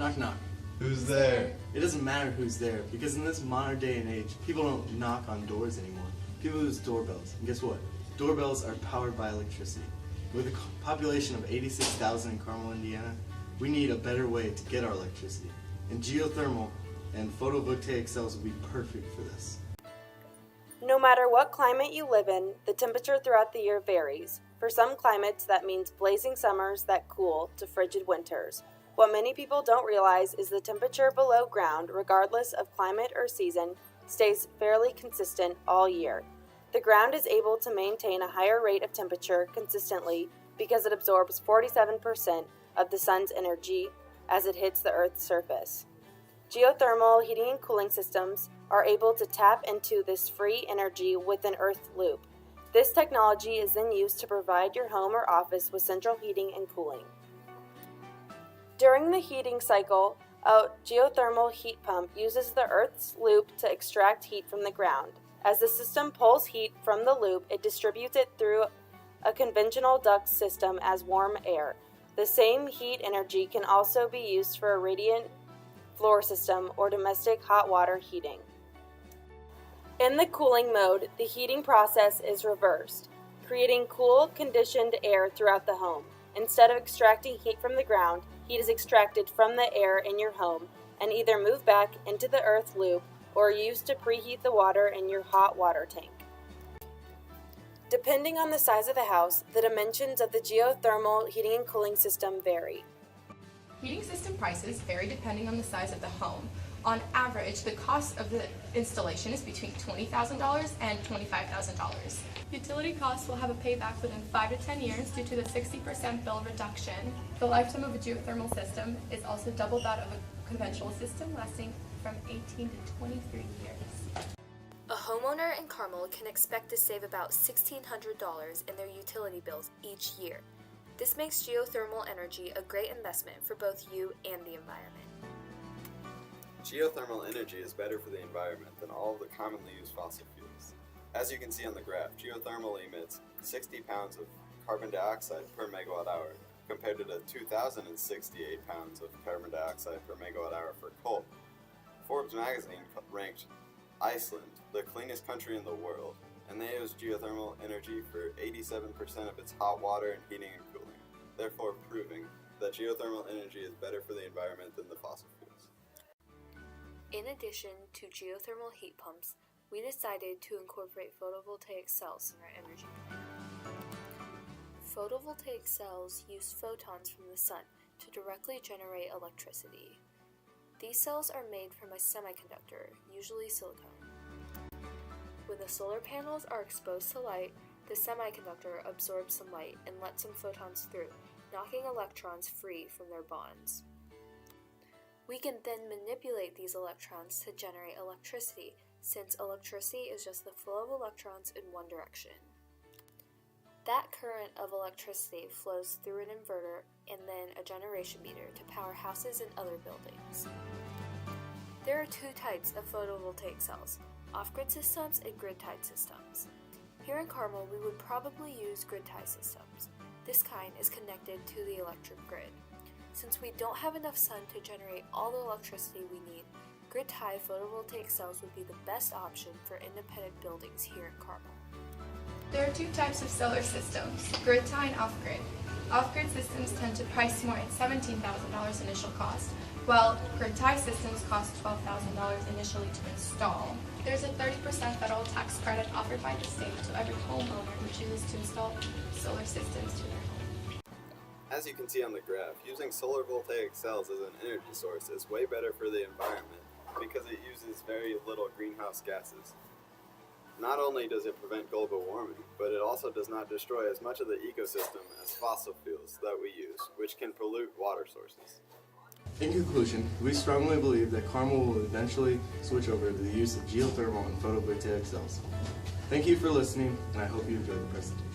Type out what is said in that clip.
Knock knock. Who's there? It doesn't matter who's there, because in this modern day and age, people don't knock on doors anymore. People use doorbells. And guess what? Doorbells are powered by electricity. With a population of 86,000 in Carmel, Indiana, we need a better way to get our electricity. And geothermal and photovoltaic cells will be perfect for this. No matter what climate you live in, the temperature throughout the year varies. For some climates, that means blazing summers that cool to frigid winters. What many people don't realize is the temperature below ground, regardless of climate or season, stays fairly consistent all year. The ground is able to maintain a higher rate of temperature consistently because it absorbs 47% of the sun's energy as it hits the Earth's surface. Geothermal heating and cooling systems are able to tap into this free energy with an earth loop. This technology is then used to provide your home or office with central heating and cooling. During the heating cycle, a geothermal heat pump uses the earth's loop to extract heat from the ground. As the system pulls heat from the loop, it distributes it through a conventional duct system as warm air. The same heat energy can also be used for a radiant floor system or domestic hot water heating. In the cooling mode, the heating process is reversed, creating cool, conditioned air throughout the home. Instead of extracting heat from the ground, heat is extracted from the air in your home and either moved back into the earth loop or used to preheat the water in your hot water tank. Depending on the size of the house, the dimensions of the geothermal heating and cooling system vary. Heating system prices vary depending on the size of the home. On average, the cost of the installation is between $20,000 and $25,000. Utility costs will have a payback within 5 to 10 years due to the 60% bill reduction. The lifetime of a geothermal system is also double that of a conventional system, lasting from 18 to 23 years. A homeowner in Carmel can expect to save about $1,600 in their utility bills each year. This makes geothermal energy a great investment for both you and the environment. Geothermal energy is better for the environment than all of the commonly used fossil fuels. As you can see on the graph, geothermal emits 60 pounds of carbon dioxide per megawatt hour, compared to the 2,068 pounds of carbon dioxide per megawatt hour for coal. Forbes magazine ranked Iceland the cleanest country in the world, and they use geothermal energy for 87% of its hot water and heating and cooling, therefore proving that geothermal energy is better for the environment than the fossil fuels. In addition to geothermal heat pumps, we decided to incorporate photovoltaic cells in our energy plan. Photovoltaic cells use photons from the sun to directly generate electricity. These cells are made from a semiconductor, usually silicone. When the solar panels are exposed to light, the semiconductor absorbs some light and lets some photons through, knocking electrons free from their bonds. We can then manipulate these electrons to generate electricity, since electricity is just the flow of electrons in one direction. That current of electricity flows through an inverter and then a generation meter to power houses and other buildings. There are two types of photovoltaic cells, off-grid systems and grid-tied systems. Here in Carmel, we would probably use grid-tied systems. This kind is connected to the electric grid. Since we don't have enough sun to generate all the electricity we need, grid-tied photovoltaic cells would be the best option for independent buildings here in Carmel. There are two types of solar systems, grid-tie and off-grid. Off-grid systems tend to price more at $17,000 initial cost, while grid-tie systems cost $12,000 initially to install. There's a 30% federal tax credit offered by the state to every homeowner who chooses to install solar systems to their home. As you can see on the graph, using solar voltaic cells as an energy source is way better for the environment because it uses very little greenhouse gases. Not only does it prevent global warming, but it also does not destroy as much of the ecosystem as fossil fuels that we use, which can pollute water sources. In conclusion, we strongly believe that Carmel will eventually switch over to the use of geothermal and photovoltaic cells. Thank you for listening, and I hope you enjoyed the presentation.